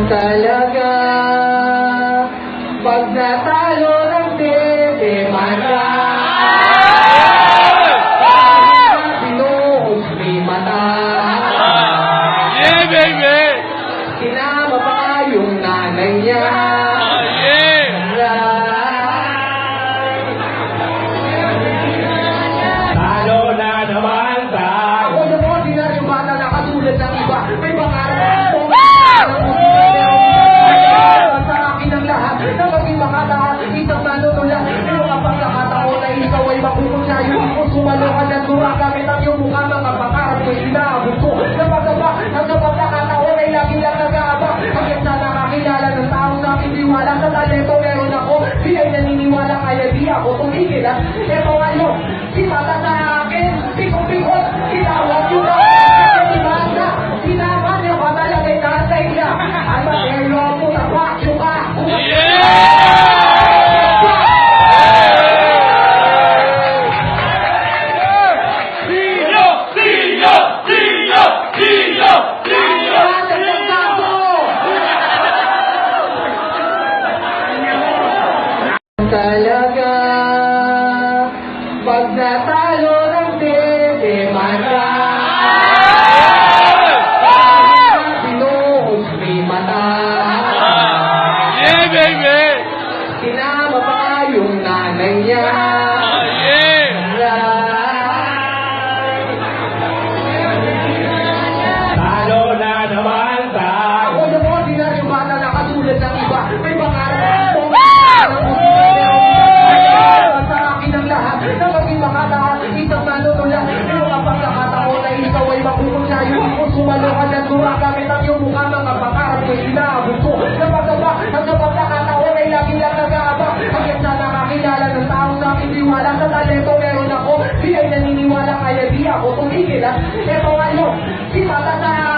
Talaga, pag natalo ng demanda, sinuos may mata. Yeah, baby! Sinama pa yung nanay niya. Talo na naman sa... Ako yung ordinaryong bata na katulad ng iba. May pangarap mo. Sa akin ang lahat na maging makataas. Isang manunula. Pero kapag nakataon na ikaw ay makukunsayo. Kung sumalo ka ng dura gamit ang iyong mukha, mga pangarap ko inaabot ko. Napagaba, hanggang pagkakataon ay lagi lang nag-aabang. Hanggang sa nakakilala ng taong nakitiwala sa talento meron ako. Di ay naniniwala kaya di ako tumigil. Ito ngayon, si mata sa akin, pikot-pikot, tinawag yung demanda. Sinama niya pa talaga yung tatay niya. Ay materyo mo na bakyo ka. Talaga, pag natalo ng demanda, sinuos may mata. Yeah, baby! Sinama pa yung nanay niya. Talo na naman sa... Ako yung ordinaryong bata na katulad ng iba. May pangarap mo. Sa akin ang lahat na maging makataas. Isang manunula. Pero kapag nakataon na ikaw ay makukunsayo. Kung sumalo ka ng dura gamit ang iyong mukha, mga pangarap ko inaabot ko. Napagaba, hanggang pagkakataon ay lagi lang nag-aabang. Hanggang sa nakakilala ng taong nakitiwala sa talento meron ako. Di ay naniniwala kaya di ako tumigil. Ito ngayon, si mata sa